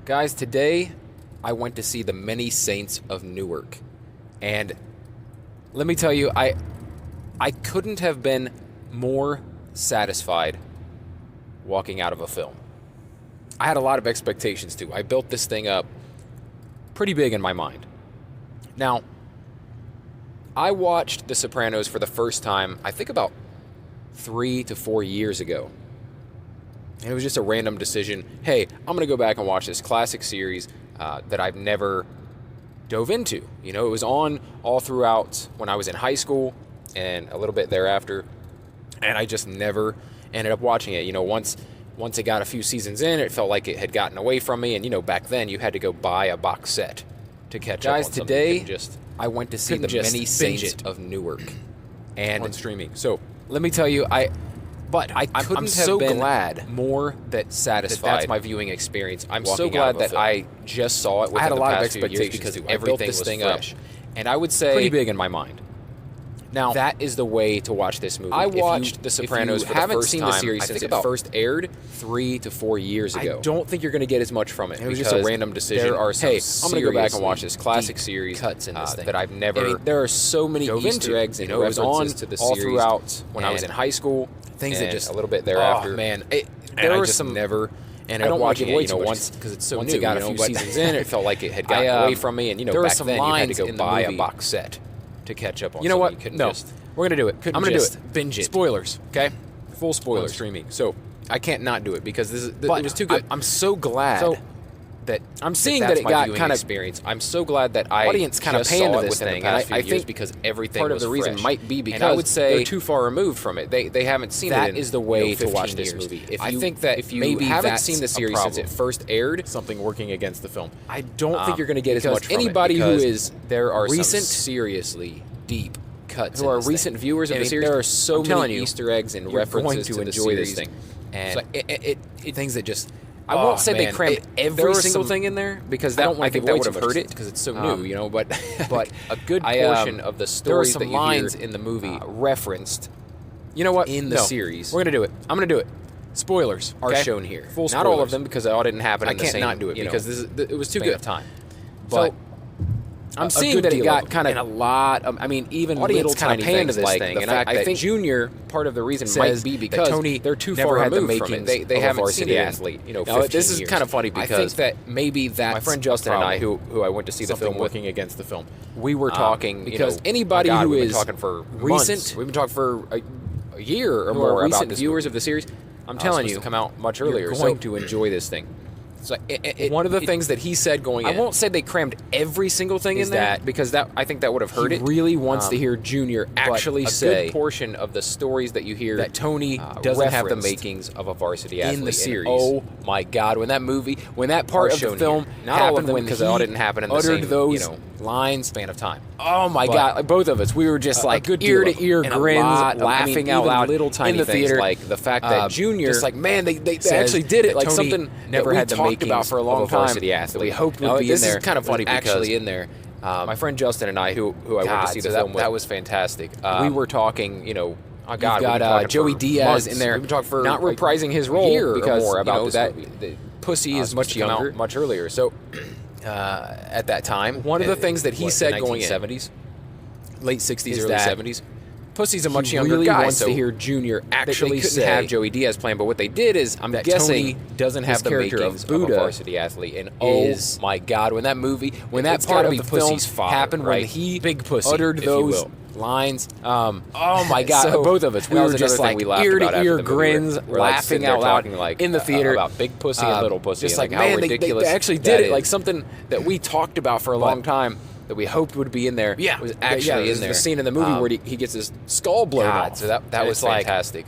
Guys, today I went to see The Many Saints of Newark. And let me tell you, I couldn't have been more satisfied walking out of a film. I had a lot of expectations too. I built this thing up pretty big in my mind. Now, I watched The Sopranos for the first time, I think about 3 to 4 years ago. And it was just a random decision. Hey, I'm going to go back and watch this classic series that I've never dove into. You know, it was on all throughout when I was in high school and a little bit thereafter. And I just never ended up watching it. You know, once it got a few seasons in, it felt like it had gotten away from me. And, you know, back then you had to go buy a box set to catch up on something. Guys, today I went to see The Many Saints of Newark and on streaming. So let me tell you, I couldn't have been glad more that satisfied. That's my viewing experience. I'm so glad that I just saw it. I had a lot of expectations because everything was fresh, and I would say pretty big in my mind. Now that is the way to watch this movie. I watched The Sopranos for the first time. Haven't seen the series since it first aired 3 to 4 years ago. I don't think you're going to get as much from it. It was just a random decision. There are some I'm going to go back and watch this classic series cuts in this thing that I've never. I mean, there are so many Easter eggs and references to the series all throughout when I was in high school. Things that just a little bit thereafter. Oh man, there were some never. And I don't watching it, once because it's so new. Once it got a few seasons in, it felt like it had gotten away from me. And you know, back then you had to go buy a box set to catch up on. You know what? No, we're gonna do it. I'm gonna do it. Binge it. Spoilers, okay? Full spoilers. Streaming. So I can't not do it because it was too good. I'm so glad that I'm seeing that it got kind of experience. I'm so glad that audience kind of panned this thing. And I think because everything part of the reason might be because I would say they're too far removed from it. They haven't seen it. That is the way to watch this movie. I think that if you maybe haven't seen the series since it first aired, something working against the film. I don't think you're going to get as much from anybody who is there are recent, seriously deep cuts who are recent viewers of the series. There are so many Easter eggs and references to enjoy this thing, and things that just. I won't say they crammed every single thing in there because I think that would have hurt it because it's so new, you know. But a good portion of the stories that you hear in the movie referenced. You know what? In the series, we're gonna do it. I'm gonna do it. Spoilers are shown here. Full spoilers. Not all of them because it all didn't happen. I can't not do it because it was too good. Time, but. I'm seeing that it got kind of a lot of, I mean, even little kind of panned this thing. And I think Junior, part of the reason might be because Tony, they're too far removed from it. They haven't seen the athlete, you know, 15 this is years. Kind of funny because I think that maybe that's my friend Justin and I, who I went to see the film working against the film, we were talking, because anybody who is talking for recent, we've been talking for a year or more about the viewers of the series, I'm telling you, come out much earlier, you're going to enjoy this thing. So one of the things that he said going in, I won't say they crammed every single thing in there because I think that would have hurt it. He really wants to hear Junior actually say a good portion of the stories that you hear that Tony doesn't have the makings of a varsity athlete in the series. Oh my God, when that part of the film happened, when because it all didn't happen in the same those lines span of time. Oh my God, like both of us, we were just like ear to ear grins, laughing out loud little tiny in the theater, like the fact that Junior, just like man, they actually did it, like something never had the makings about for a long time. We hoped would be in there. This is kind of funny because actually in there. My friend Justin and I, who I went to see the film with, that was fantastic. We were talking, you know. Oh God, we've got Joey Diaz in there. We've been talking for not reprising his role because more about that. Pussy is much younger, much earlier. So at that time, one of the things that he said going in 70s, late 60s, early 70s. Pussy's a much younger guy, wants to hear Junior actually say have Joey Diaz playing, but what they did is I'm guessing Tony doesn't have the makings of a varsity athlete. And oh my God, when that part of the film happened, when he uttered those lines, oh my God, both of us, we were just like ear to ear grins, laughing out loud in the theater about big pussy and little pussy, just like man, they actually did it, like something that we talked about for a long time. That we hoped would be in there was actually in there. The scene in the movie where he gets his skull blown off. So that was fantastic.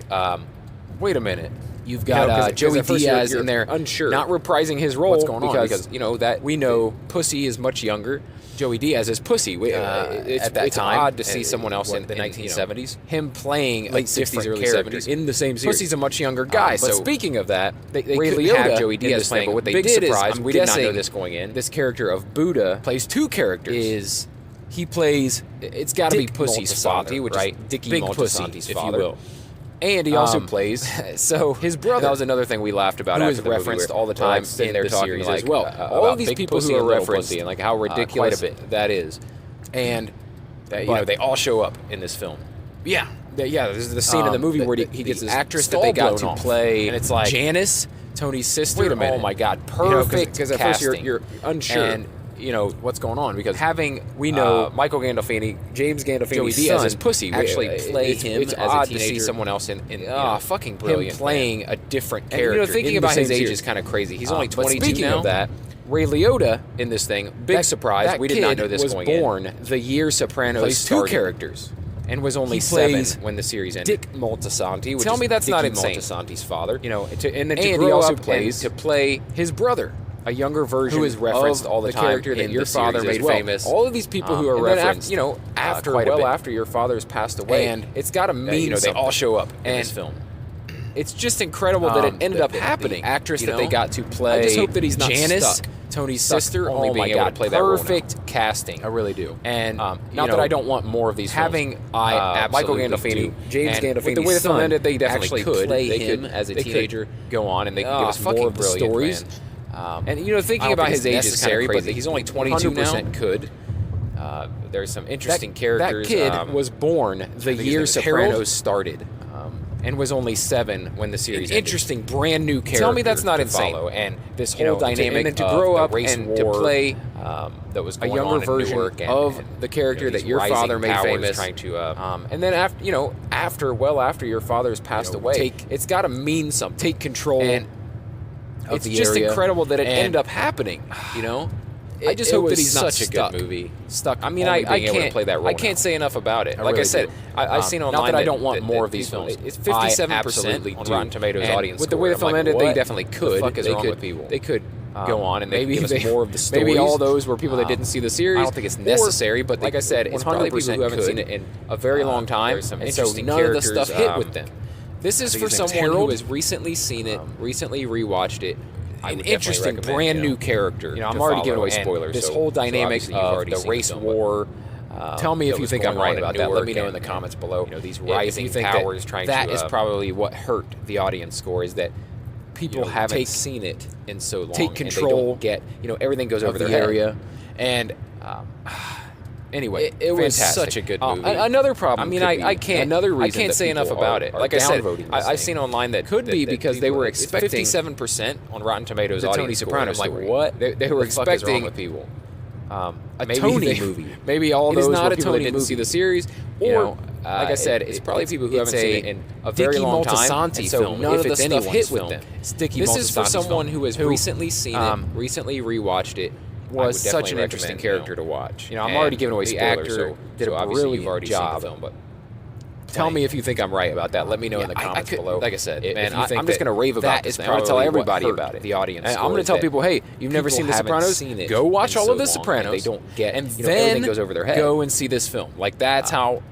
Wait a minute. You've got Joey Diaz in there, unsure, not reprising his role. What's going on? Because you know that we know Pussy is much younger. Joey Diaz is Pussy. It's odd to see someone else in the 1970s. Him playing late 60s, early 70s in the same series. Pussy's a much younger guy. But speaking of that, they couldn't have Joey Diaz playing. But what they did is, we did not know this going in. This character of Buddha plays two characters. He plays. It's got to be Pussy's father, which is Dickie Moltisanti's father. If you will. And he also plays so his brother. That was another thing we laughed about. Who is referenced all the time in their series as well. All of these people who are referenced and like how ridiculous that is, and you know they all show up in this film. Yeah, There's the scene in the movie where he gets this actress that they got to play, and it's like Janice, Tony's sister. Wait a minute. Oh my God, perfect! Because at first you're unsure. And, you know what's going on because we know Michael Gandolfini, James Gandolfini's son, as pussy actually play him as a teenager. To see someone else in fucking brilliant, him playing a different character. And, you know, thinking about his age is kind of crazy. He's only 22 speaking now. Of that, Ray Liotta in this thing, big surprise. We did not know this going in. Was born the year Sopranos started. 2 characters. And was only 7 when the series ended. Dick Moltisanti. Tell me that's not insane. Moltisanti's father. You know, and then he also plays to play his brother. A younger version who is referenced all the time, character that your father made famous. All of these people who are referenced, after your father's passed away, and it's got to mean they all show up in this film. It's just incredible that it ended up happening. The actress that they got to play, I just hope that he's not Janice, Tony's sister. Oh my God, play that perfect casting. I really do. And not that I don't want more of these. Having Michael Gandolfini, James Gandolfini's the way the film ended, they definitely could play him as a teenager. Go on and they could give us more of the stories. And thinking about his age is kind of crazy. But he's only 22 now. Could. There's some interesting characters. That kid was born the year Sopranos started, and was only 7 when the series ended. Interesting, brand new character. Tell me that's not insane. And this whole dynamic and to grow up and to play that was a younger version of the character that your father made famous. Trying to, and then after your father's passed away, it's got to mean something. Take control. And it's just incredible that it ended up happening. You know, I just hope that he's not such a good movie. Stuck. I mean, I can't play that role. I can't say enough about it. Like I said, I've seen online. Not that I don't want more of these films. It's 57% on Rotten Tomatoes audience. With the way the film ended, they definitely could. What the fuck is wrong with people? They could go on and maybe give us more of the stories. Maybe all those were people that didn't see the series. I don't think it's necessary, but like I said, it's probably people who haven't seen it in a very long time, and so none of the stuff hit with them. This is for someone who has recently seen it, recently rewatched it. An interesting, brand new character. You know, I'm already giving away spoilers. This whole dynamic of the race war. Tell me if you think I'm right about that. Let me know in the comments below. You know, these rising powers trying to. That is probably what hurt the audience score. Is that people haven't seen it in so long. Take control. And they don't get. Everything goes over their area, and. Anyway, it was such a good movie. Another problem. I mean, I can't. Another reason I can't say enough about it. Like I said, I've seen online that could be because they were expecting 57% on Rotten Tomatoes audience. Tony Sopranos. Like what? They were expecting with people. A Tony movie. Maybe all those not a Tony didn't see the series, or like I said, it's probably people who haven't seen it in a very long time. So none of the stuff hit with them. This is for someone who has recently seen it, recently rewatched it. Was such an interesting character to watch. I'm already giving away spoilers, so did a brilliant job. But tell me if you think I'm right about that. Let me know in the comments below. Like I said, man, I'm just going to rave about this. I'm going to tell everybody about it. The audience. I'm going to tell people, hey, you've never seen The Sopranos? Go watch all of The Sopranos. They don't get, and then everything goes over their head. Go and see this film. Like that's how.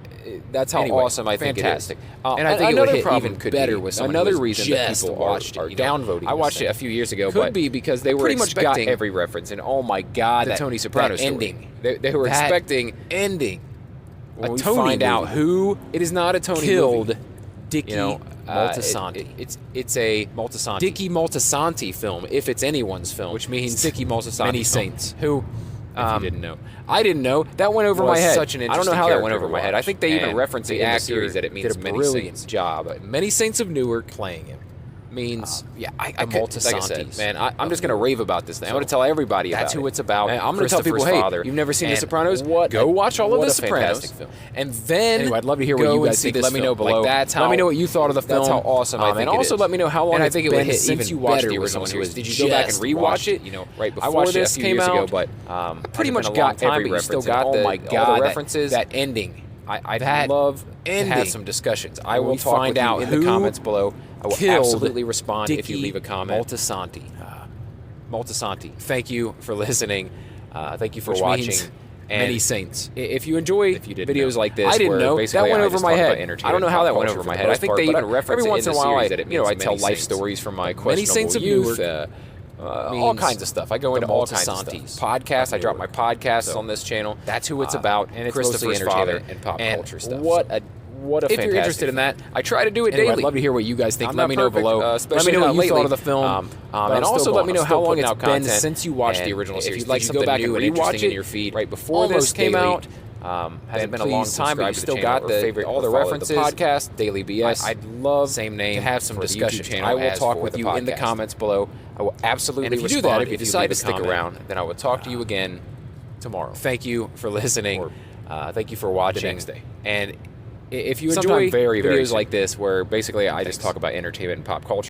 That's how awesome I think it is. And I think it would hit even better with another reason that people watched it. Downvoting. I watched it a few years ago. Could be because they were pretty much got every reference. And oh my God, the Tony Soprano ending. They were expecting ending. A Tony find out who it is not a Tony killed Dickie Moltisanti. It's a Moltisanti. Dickie Moltisanti film, if it's anyone's film, which means Dickie Moltisanti. Many Saints. Who? If you didn't know. I didn't know. That went over my head. Such an I don't know how that went over my head. I think they even reference it in the series that it means Many Saints. Job. Many Saints of Newark playing him means I Moltisanti. Like I said, man, I'm just going to rave about this thing. I'm going to tell everybody about it. That's who it's about. And I'm going to tell people, hey, you've never seen The Sopranos? Go watch all of The Sopranos. And then anyway, I'd love to hear what you guys think. Let me know below. Let me know what you thought of the film. That's how awesome I think it is. And also let me know how long I think it would hit since you watched the original series. Did you go back and rewatch it? Right before this came out, but pretty much got every reference. Still got the references. That ending. I'd love to have some discussions. I will find out in the comments below. I will absolutely respond if you leave a comment. Moltisanti. Thank you for listening. Thank you for watching. Many Saints. If you enjoy videos like this, I didn't know that went over my head. I don't know how that went over my head. I think they even reference every once in a while. I tell life stories from my questionable youth. All kinds of stuff. I go into all kinds of stuff. Podcasts. I drop my podcasts on this channel. That's who it's about, and it's mostly entertainment and pop culture stuff. What a if you're fantastic interested in that. I try to do it Anyway, daily. I'd love to hear what you guys think. I'm let not me know perfect, below. Let me especially know what not you thought lately. of the film. And also let me know how long it's been content. since you watched the And original if series. you'd like Did you something go back new and and rewatch interesting it in your feed right before this almost came daily, out? Hasn't been a long time, but you still got the favorite, all the follow references. The podcast, Daily BS. I'd love same name to have some for the discussion. YouTube channel. I will as talk for with the you in the podcast. comments below. I will absolutely And if you do respond that, if you decide leave to a stick comment, around, then I will talk to you again tomorrow. Thank you for listening. Or, thank you for watching. The next day. And if you Sometime enjoy very, very videos soon. like this, where basically I just talk about entertainment and pop culture.